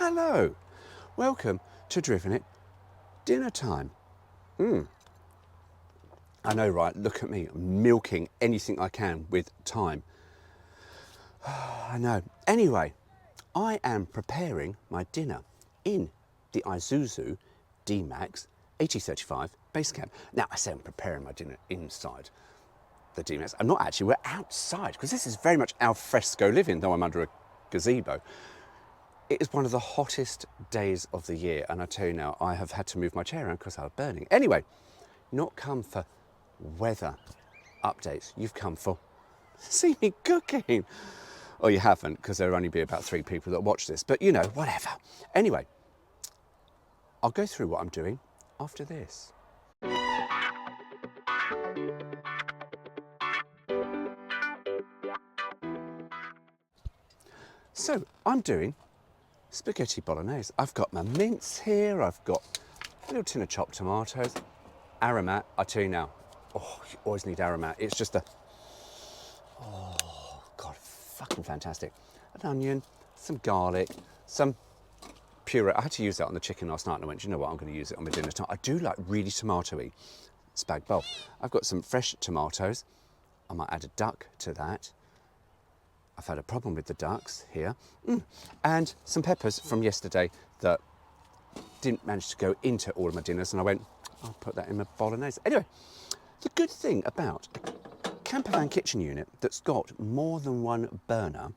Hello, welcome to Driven It dinner time. I know, right? Look at me, milking anything I can with time. I know. Anyway, I am preparing my dinner in the Isuzu D-Max 8035 Basecamp. Now, I say I'm preparing my dinner inside the D-Max. I'm not actually, we're outside, because this is very much al fresco living, though I'm under a gazebo. It is one of the hottest days of the year, and I tell you now, I have had to move my chair around because I was burning. Anyway, not come for weather updates. You've come for see me cooking. Or you haven't, because there'll only be about 3 people that watch this, but you know, whatever. Anyway, I'll go through what I'm doing after this. So, I'm doing spaghetti bolognese. I've got my mince here, I've got a little tin of chopped tomatoes, aromat. I tell you now, oh, you always need aromat. It's just a, oh God, fucking fantastic. An onion, some garlic, some puree. I had to use that on the chicken last night and I went, you know what, I'm going to use it on my dinner tonight. I do like really tomatoey spag bol. I've got some fresh tomatoes. I might add a duck to that. I've had a problem with the ducks here. And some peppers from yesterday that didn't manage to go into all of my dinners, and I went, I'll put that in my bolognese. Anyway, the good thing about a camper van kitchen unit that's got more than one burner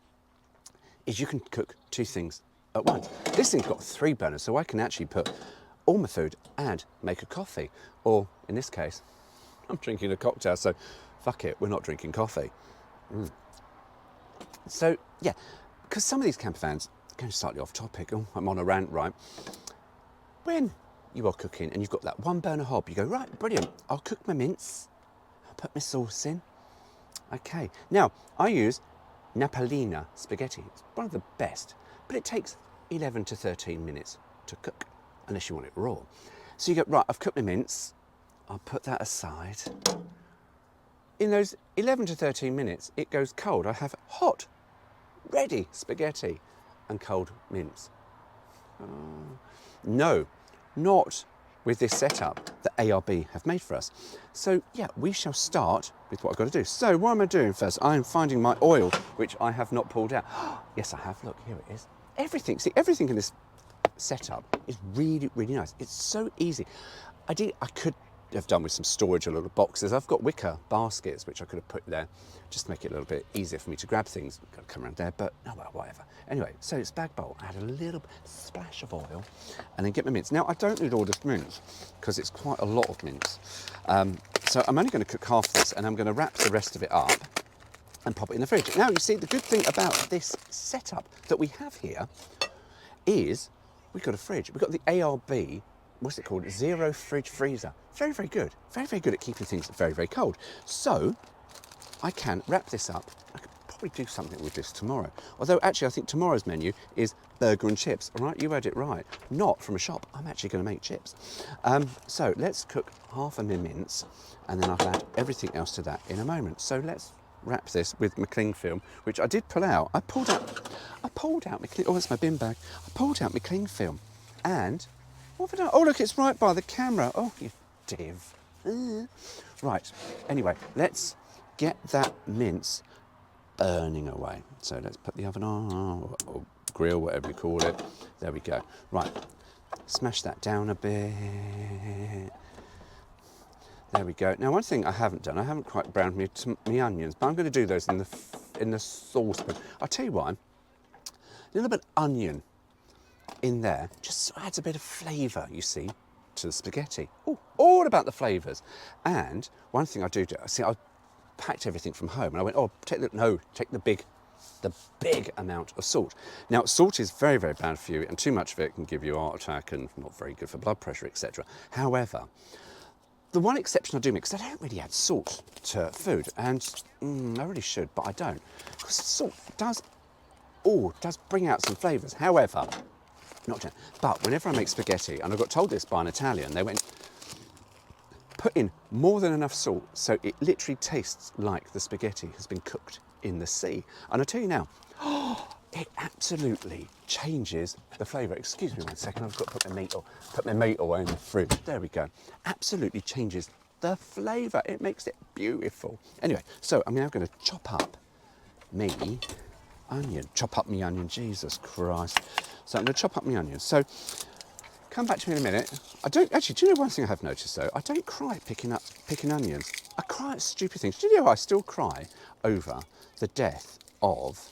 is you can cook 2 things at once. This thing's got 3 burners, so I can actually put all my food and make a coffee. Or in this case, I'm drinking a cocktail, so fuck it, we're not drinking coffee. So, yeah, because some of these camper vans, going slightly off topic, oh, I'm on a rant, right? When you are cooking and you've got that 1 burner hob, you go, right, brilliant, I'll cook my mince, I'll put my sauce in. Okay, now, I use Napolina spaghetti. It's one of the best, but it takes 11 to 13 minutes to cook, unless you want it raw. So you go, right, I've cooked my mince, I'll put that aside. In those 11 to 13 minutes, it goes cold. I have hot, ready spaghetti and cold mince. No, not with this setup that ARB have made for us. So yeah, we shall start with what I've got to do. So what am I doing first? I'm finding my oil, which I have not pulled out. Yes, I have. Look, here it is. Everything, see, everything in this setup is really, really nice. It's so easy. I could have done with some storage or little boxes. I've got wicker baskets which I could have put there just to make it a little bit easier for me to grab things. Got to come around there, but oh well, whatever. Anyway, so it's spag bol. I add a little splash of oil and then get my mince. Now I don't need all this mince because it's quite a lot of mince. So I'm only going to cook half of this and I'm going to wrap the rest of it up and pop it in the fridge. Now you see, the good thing about this setup that we have here is we've got a fridge. We've got the ARB, what's it called? Zero fridge freezer. Very, very good. Very, very good at keeping things very, very cold. So I can wrap this up. I could probably do something with this tomorrow. Although actually I think tomorrow's menu is burger and chips. All right, you heard it right. Not from a shop. I'm actually going to make chips. So let's cook half of my mince and then I'll add everything else to that in a moment. So let's wrap this with my cling film, which I did pull out. I pulled out my cling, oh, that's my bin bag. I pulled out my cling film and what have I done? Oh, look, it's right by the camera. Oh, you div. Right, anyway, let's get that mince burning away. So let's put the oven on, or grill, whatever you call it. There we go. Right, smash that down a bit. There we go. Now, one thing I haven't done, I haven't quite browned me onions, but I'm going to do those in the saucepan. I'll tell you why. A little bit of onion in there just adds a bit of flavour, you see, to the spaghetti. Ooh, all about the flavours. And one thing I do, see, I packed everything from home and I went, oh, take the big amount of salt. Now, salt is very, very bad for you, and too much of it can give you a heart attack and not very good for blood pressure, etc. However, the one exception I do make, because I don't really add salt to food, and I really should, but I don't, because salt does bring out some flavours. However, but whenever I make spaghetti, and I got told this by an Italian, they went, put in more than enough salt so it literally tastes like the spaghetti has been cooked in the sea. And I tell you now, it absolutely changes the flavour. Excuse me 1 second, I've got to put my meat away in the fridge. There we go. Absolutely changes the flavour. It makes it beautiful. Anyway, so I'm now going to chop up me onion. Chop up me onion, Jesus Christ. So I'm going to chop up my onion. So come back to me in a minute. I don't actually. Do you know one thing I have noticed though? I don't cry picking onions. I cry at stupid things. Do you know I still cry over the death of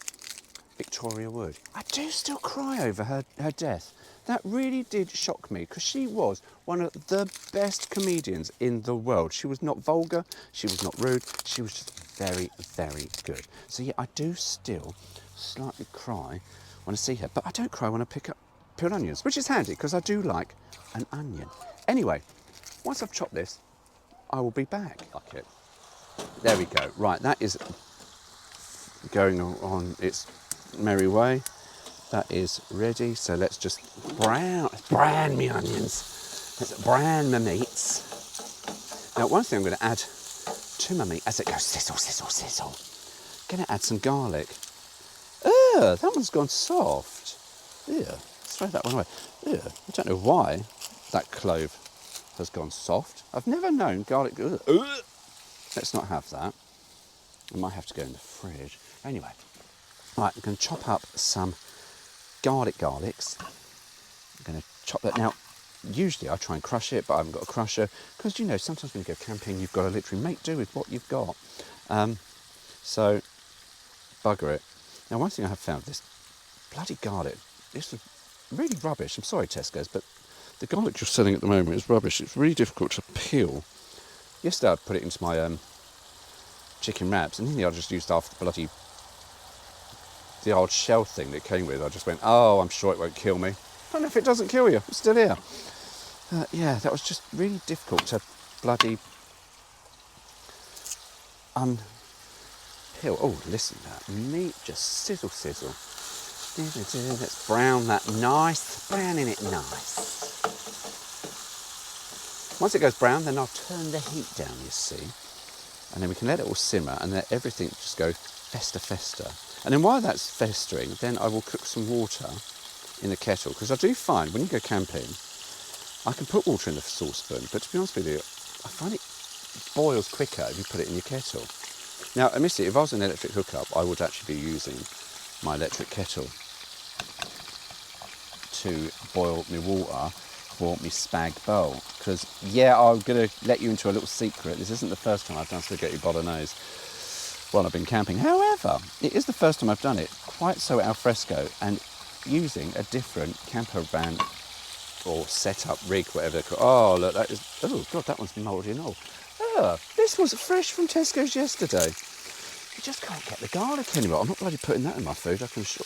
Victoria Wood? I do still cry over her death. That really did shock me because she was one of the best comedians in the world. She was not vulgar. She was not rude. She was just very, very good. So yeah, I do still slightly cry when I see her, but I don't cry when I pick up peeled onions, which is handy because I do like an onion. Anyway, once I've chopped this, I will be back. Like it. There we go. Right, that is going on its merry way. That is ready. So let's just brown me onions. Let's brown my meats. Now, one thing I'm going to add to my meat as it goes sizzle, sizzle, sizzle. Going to add some garlic. Ugh, that one's gone soft. Yeah, throw that one away. Ugh, I don't know why that clove has gone soft. I've never known garlic. Ugh. Let's not have that. I might have to go in the fridge. Anyway, right, I'm going to chop up some garlics. I'm going to chop that. Now, usually I try and crush it, but I haven't got a crusher because, you know, sometimes when you go camping, you've got to literally make do with what you've got. So, bugger it. Now, one thing I have found, this bloody garlic, this is really rubbish. I'm sorry, Tesco's, but the garlic you're selling at the moment is rubbish. It's really difficult to peel. Yesterday I put it into my chicken wraps, and I just used half the old shell thing that it came with. I just went, oh, I'm sure it won't kill me. I don't know if it doesn't kill you. It's still here. Yeah, that was just really difficult to bloody unpeel. Oh, listen to that meat just sizzle, sizzle. Let's brown that nice, browning it nice. Once it goes brown, then I'll turn the heat down, you see. And then we can let it all simmer and let everything just go fester. And then while that's festering, then I will cook some water in the kettle. Because I do find when you go camping, I can put water in the saucepan, but to be honest with you, I find it boils quicker if you put it in your kettle. Now, admittedly, if I was an electric hookup, I would actually be using my electric kettle to boil my water for my spag bowl. Because, yeah, I'm going to let you into a little secret. This isn't the first time I've done spaghetti bolognese while I've been camping. However, it is the first time I've done it quite so al fresco and using a different camper van or setup rig, whatever they're called. Oh, look, that is, oh God, that one's mouldy and old. Oh, this was fresh from Tesco's yesterday. You just can't get the garlic anymore. I'm not bloody putting that in my food. I can do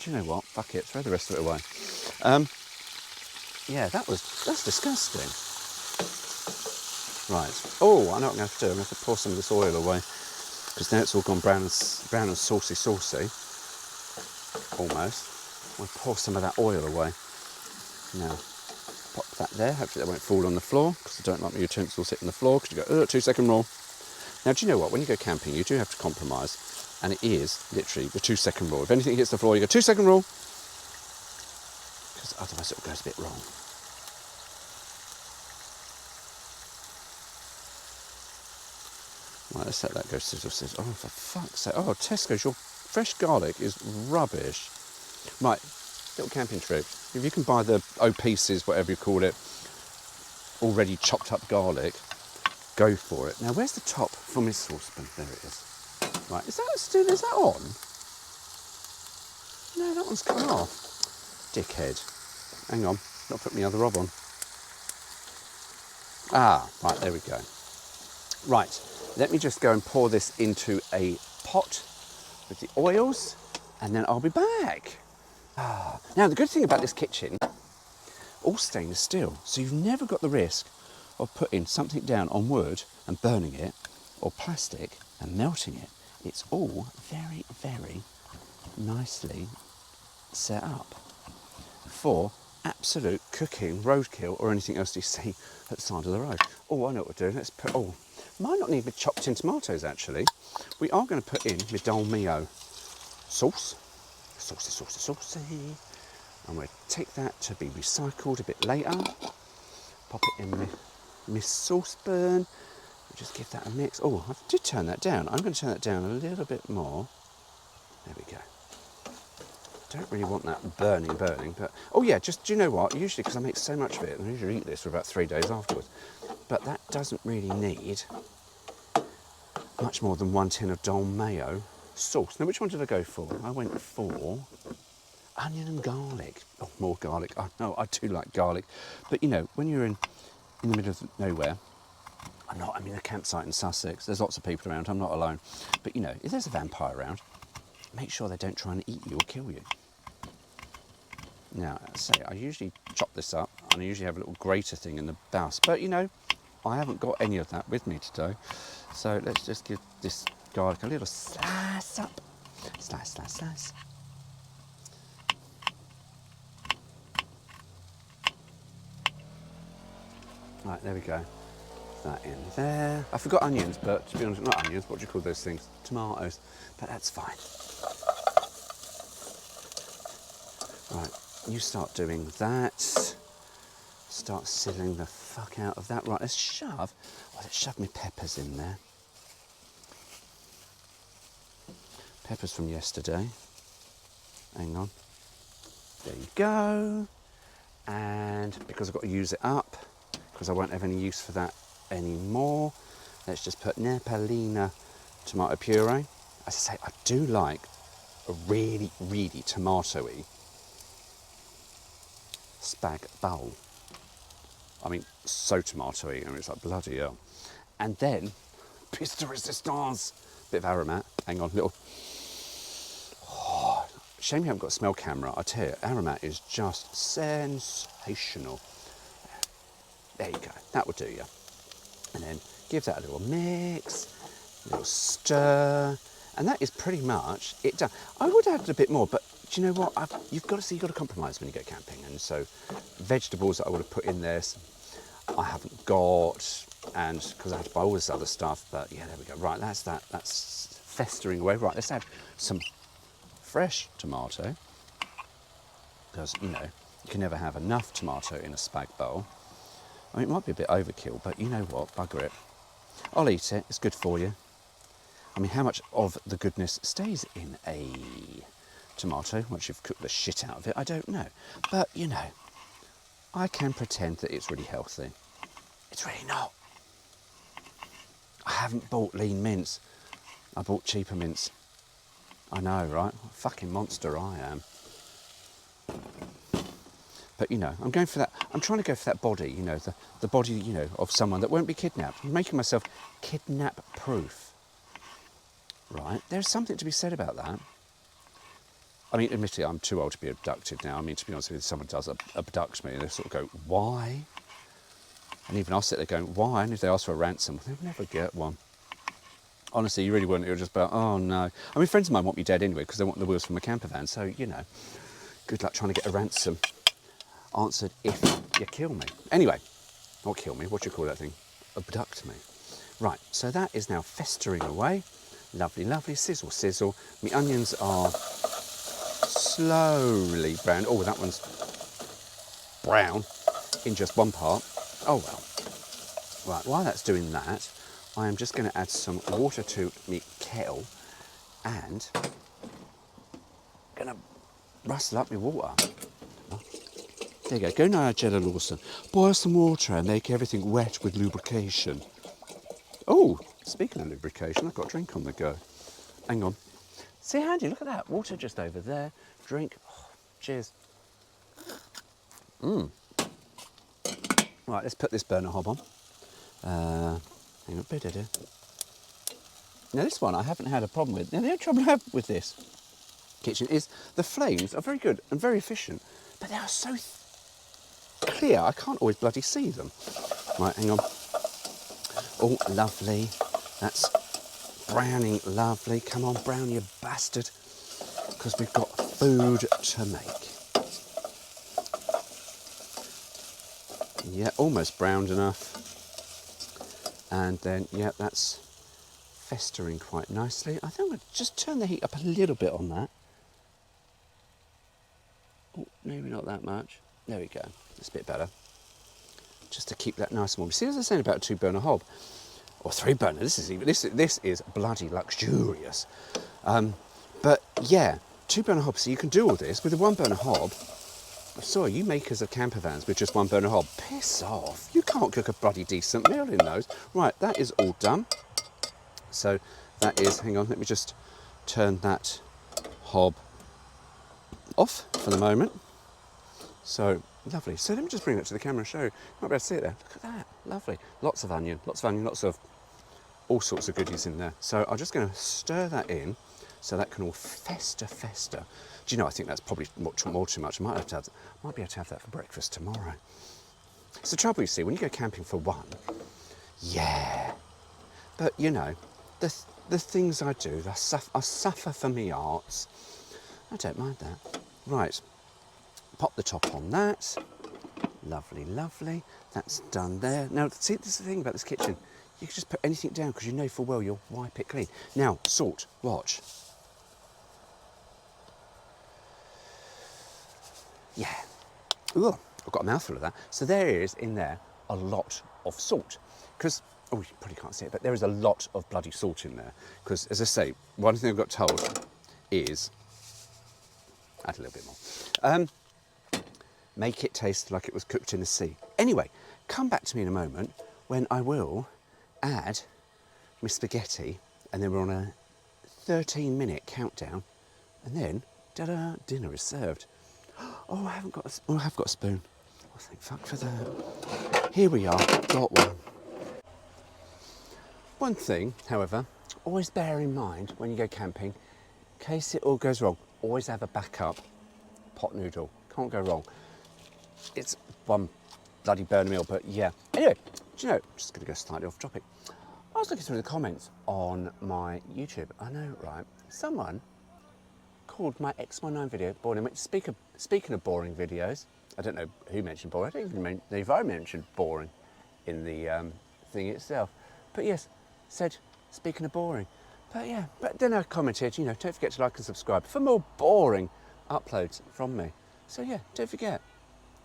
you know what? Fuck it, throw the rest of it away. Yeah, that's disgusting. Right. Oh, I know what I'm going to have to do. I'm going to have to pour some of this oil away because now it's all gone brown and saucy. Almost. I'll pour some of that oil away. Now, pop that there. Hopefully that won't fall on the floor because I don't like my utensils hitting the floor because you go, 2 second rule. Now, do you know what? When you go camping, you do have to compromise, and it is literally the 2 second rule. If anything hits the floor, you go 2 second rule, because otherwise it goes a bit wrong. Right, let's let that go sizzle. Oh, for fuck's sake. Oh, Tesco's, your fresh garlic is rubbish. Right, little camping trick. If you can buy the pieces, whatever you call it, already chopped up garlic, go for it. Now, where's the top from his saucepan? There it is. Right, is that on? No, that one's come off. Dickhead. Hang on, not put my other knob on. Ah, right, there we go. Right, let me just go and pour this into a pot with the oils, and then I'll be back. Now, the good thing about this kitchen, all stainless steel, so you've never got the risk of putting something down on wood and burning it, or plastic and melting it. It's all very, very nicely set up for absolute cooking, roadkill, or anything else you see at the side of the road. Oh, I know what we're doing. Let's put, might not need the chopped in tomatoes actually. We are going to put in the Dolmeo sauce. Saucy, saucy, saucy. I'm going to take that to be recycled a bit later. Pop it in my saucepan. Just give that a mix. Oh, I did turn that down. I'm going to turn that down a little bit more. There we go. Don't really want that burning, but... Oh yeah, just, do you know what? Usually, because I make so much of it, I usually eat this for about 3 days afterwards. But that doesn't really need much more than 1 tin of Dolmeo sauce. Now, which one did I go for? I went for onion and garlic. Oh, more garlic. I know, I do like garlic. But, you know, when you're in the middle of nowhere, I'm in a campsite in Sussex. There's lots of people around. I'm not alone. But, you know, if there's a vampire around, make sure they don't try and eat you or kill you. Now, I usually chop this up, and I usually have a little grater thing in the house. But, you know, I haven't got any of that with me today. So let's just give this garlic a little slice up. Slice, slice, slice. Right, there we go. That in there. I forgot onions, but to be honest, not onions, what do you call those things? Tomatoes. But that's fine. Right, you start doing that. Start sizzling the fuck out of that. Right, let's shove my peppers in there. Peppers from yesterday. Hang on. There you go. And because I've got to use it up, because I won't have any use for that anymore, let's just put Nepalina tomato puree. As I say, I do like a really, really tomatoey spag bowl. I mean, so tomatoey, I mean, it's like bloody hell. And then, pièce de résistance, bit of aromat. Hang on, little. Oh, shame you haven't got a smell camera. I tell you, aromat is just sensational. There you go, that will do you. And then give that a little mix, a little stir, and that is pretty much it done. I would add a bit more, but do you know what? You've got to compromise when you go camping, and so vegetables that I would have put in there, I haven't got, and because I had to buy all this other stuff. But yeah, there we go. Right, that's that. That's festering away. Right, let's add some fresh tomato, because you know you can never have enough tomato in a spag bowl. I mean, it might be a bit overkill, but you know what? Bugger it. I'll eat it. It's good for you. I mean, how much of the goodness stays in a tomato once you've cooked the shit out of it, I don't know. But, you know, I can pretend that it's really healthy. It's really not. I haven't bought lean mince. I bought cheaper mince. I know, right? Fucking monster I am. But, you know, I'm going for that. I'm trying to go for that body, you know, the body, you know, of someone that won't be kidnapped. I'm making myself kidnap-proof. Right? There's something to be said about that. I mean, admittedly, I'm too old to be abducted now. I mean, to be honest with you, if someone does abduct me, they sort of go, why? And even I'll sit there going, why? And if they ask for a ransom, they'll never get one. Honestly, you really wouldn't. You're just about, oh, no. I mean, friends of mine want me dead anyway because they want the wheels from a camper van. So, you know, good luck trying to get a ransom answered if you kill me. Anyway, not kill me, what do you call that thing? Abduct me. Right, so that is now festering away. Lovely, lovely, sizzle, sizzle. My onions are slowly brown. Oh, that one's brown in just one part. Oh, well. Right, while that's doing that, I am just going to add some water to my kettle and going to rustle up my water. There you go, Nigella Lawson. Boil some water and make everything wet with lubrication. Oh, speaking of lubrication, I've got a drink on the go. Hang on. See, handy, look at that. Water just over there. Drink. Oh, cheers. Right, let's put this burner hob on. Hang on. Now, this one I haven't had a problem with. Now, the only trouble I have with this kitchen is the flames are very good and very efficient, but they are so clear, I can't always bloody see them. Right, hang on. Oh, lovely. That's browning lovely. Come on, brown, you bastard. Because we've got food to make. Yeah, almost browned enough. And then, yeah, that's festering quite nicely. I think I'm going to just turn the heat up a little bit on that. not that much. There we go. It's a bit better. Just to keep that nice and warm. See, as I was saying about a 2-burner hob, or 3-burner. This is bloody luxurious. But yeah, 2-burner hob. So you can do all this with a 1-burner hob. Sorry, you makers of camper vans with just 1-burner hob, piss off. You can't cook a bloody decent meal in those. Right, that is all done. So that is, hang on, let me just turn that hob off for the moment. So lovely. So let me just bring that to the camera and show you. You might be able to see it there. Look at that, lovely. Lots of onion, lots of all sorts of goodies in there. So I'm just going to stir that in so that can all fester. Do you know, I think that's probably more too much. I might be able to have that for breakfast tomorrow. It's the trouble, you see, when you go camping for one, yeah. But, you know, the things I do, I suffer for me arts. I don't mind that. Right, pop the top on that. Lovely, lovely. That's done there. Now, see, this is the thing about this kitchen. You can just put anything down because you know full well you'll wipe it clean. Now, salt, watch. Yeah. Ooh, I've got a mouthful of that. So there is, in there, a lot of salt. Because, oh, you probably can't see it, but there is a lot of bloody salt in there. Because, as I say, one thing I got told is, add a little bit more, make it taste like it was cooked in the sea. Anyway, come back to me in a moment when I will add my spaghetti, and then we're on a 13-minute countdown, and then, ta-da, dinner is served. Oh, I have got a spoon. Oh, thank fuck for that. Here we are, got one. One thing, however, always bear in mind when you go camping, in case it all goes wrong, always have a backup pot noodle. Can't go wrong. It's one bloody burner meal, but yeah. Anyway, do you know, just going to go slightly off topic. I was looking through the comments on my YouTube. I know, right? Someone called my X19 video boring. Speaking of boring videos, I don't know who mentioned boring. I don't even know if I mentioned boring in the thing itself. But yes, said, speaking of boring. But yeah, but then I commented, you know, don't forget to like and subscribe for more boring uploads from me. So yeah, don't forget.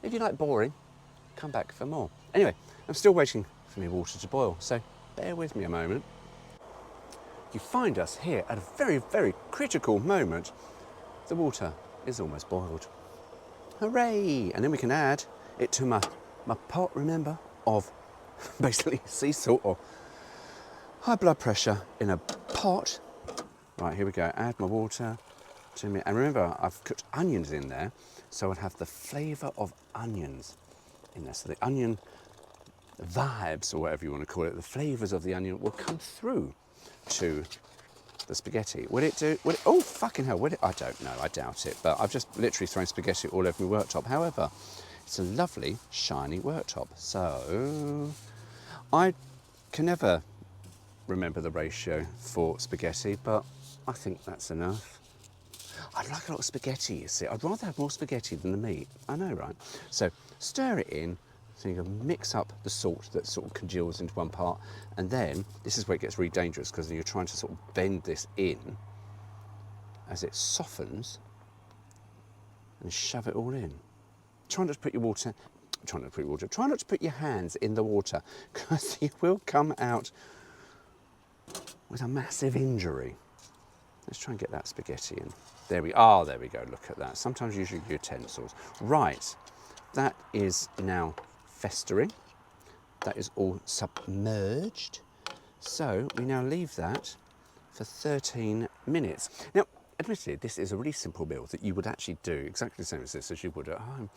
If you like boring, come back for more. Anyway, I'm still waiting for my water to boil, so bear with me a moment. You find us here at a very, very critical moment. The water is almost boiled. Hooray! And then we can add it to my pot, remember, of basically sea salt or high blood pressure in a pot. Right, here we go. Add my water to me. And remember, I've cooked onions in there, so I'd have the flavour of onions in there. So the onion vibes, or whatever you want to call it, the flavours of the onion will come through to the spaghetti. Would it do? Oh, fucking hell, would it? I don't know, I doubt it. But I've just literally thrown spaghetti all over my worktop. However, it's a lovely, shiny worktop. So I can never remember the ratio for spaghetti, but I think that's enough. I'd like a lot of spaghetti, you see. I'd rather have more spaghetti than the meat. I know, right? So stir it in. So you can mix up the salt that sort of congeals into one part, and then this is where it gets really dangerous because you're trying to sort of bend this in as it softens and shove it all in. Try not to put your water. Try not to put your hands in the water because you will come out with a massive injury. Let's try and get that spaghetti in. There we are. There we go. Look at that. Sometimes use your utensils. Right. That is now festering. That is all submerged. So we now leave that for 13 minutes. Now, admittedly, this is a really simple meal that you would actually do exactly the same as this as you would at home.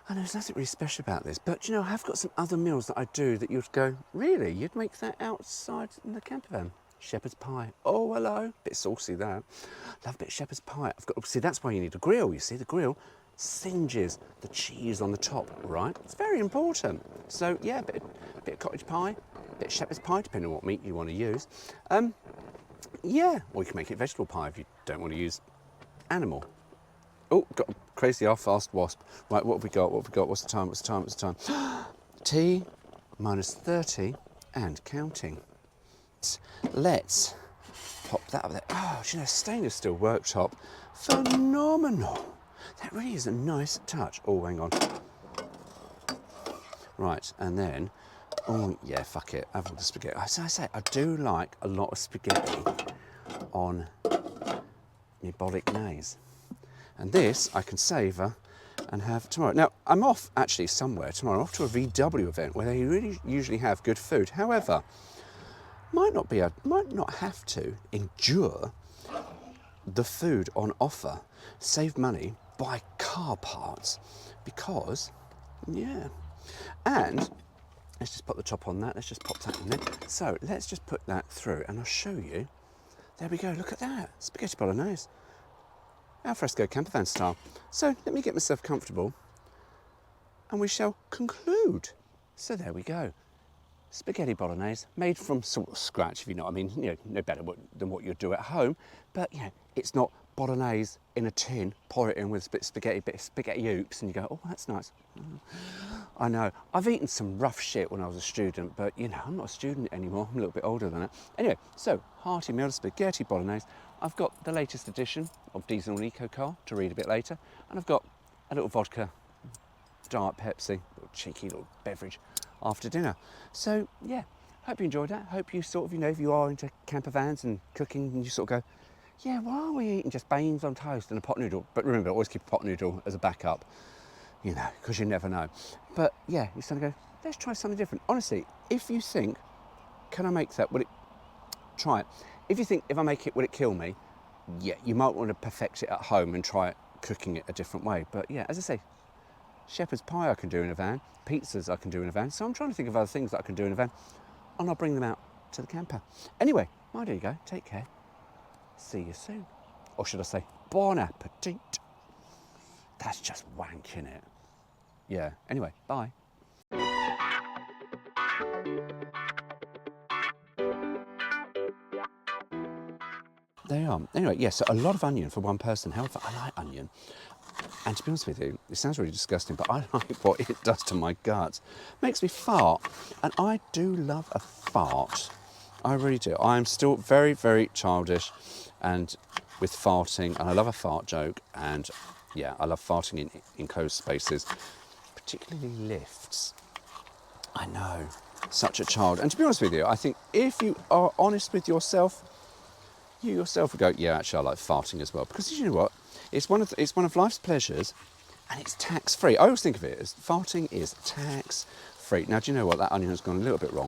And there's nothing really special about this, but you know, I have got some other meals that I do that you'd go, really? You'd make that outside in the camper van? Shepherd's pie. Oh, hello. Bit saucy that. Love a bit of shepherd's pie. See, that's why you need a grill. You see, the grill singes the cheese on the top, right? It's very important. So yeah, a bit of cottage pie, a bit of shepherd's pie, depending on what meat you want to use. Yeah, or you can make it vegetable pie if you don't want to use animal. Oh, got a crazy fast wasp. Right, what have we got? What's the time? T minus 30 and counting. Let's pop that up there. Oh, do you know, stainless steel worktop, phenomenal. That really is a nice touch. Oh, hang on. Right, and then, oh yeah, fuck it, have all the spaghetti. As I say, I do like a lot of spaghetti on my Bolognese. And this I can savour and have tomorrow. Now, I'm off actually somewhere tomorrow. I'm off to a VW event where they really usually have good food. However, might not have to endure the food on offer, save money, buy car parts, because, yeah. And let's just put the top on that. Let's just pop that in there. So let's just put that through and I'll show you. There we go, look at that. Spaghetti Bolognese. Al fresco camper van style. So let me get myself comfortable and we shall conclude. So there we go. Spaghetti Bolognese, made from sort of scratch, if you know what I mean. You know, no better than what you'd do at home. But, you know, it's not Bolognese in a tin, pour it in with a bit of spaghetti oops, and you go, oh, that's nice. I know. I've eaten some rough shit when I was a student, but, you know, I'm not a student anymore. I'm a little bit older than that. Anyway, so, hearty meal of spaghetti Bolognese. I've got the latest edition of Diesel and Eco Car to read a bit later, and I've got a little vodka, Diet Pepsi, little cheeky little beverage after dinner. So yeah, hope you enjoyed that. Hope you sort of, you know, if you are into camper vans and cooking and you sort of go, yeah, why are we eating just beans on toast and a pot noodle? But remember, always keep a pot noodle as a backup, you know, because you never know. But yeah, you sort of go, let's try something different. Honestly, if you think, can I make that, try it. If you think, if I make it, will it kill me? Yeah, you might want to perfect it at home and try cooking it a different way. But yeah, as I say, shepherd's pie I can do in a van, pizzas I can do in a van, so I'm trying to think of other things that I can do in a van, and I'll bring them out to the camper. Anyway, there you go, take care, see you soon. Or should I say, bon appetit. That's just wank, innit? Yeah, anyway, bye. They are. Anyway, yeah, so a lot of onion for one person. However, I like onion. And to be honest with you, it sounds really disgusting, but I like what it does to my guts. Makes me fart, and I do love a fart. I really do. I'm still very, very childish and with farting, and I love a fart joke, and yeah, I love farting in enclosed spaces, particularly lifts. I know, such a child. And to be honest with you, I think if you are honest with yourself, you yourself would go, yeah, actually I like farting as well. Because you know what? It's one of life's pleasures, and it's tax-free. I always think of it as farting is tax-free. Now, do you know what? That onion has gone a little bit wrong.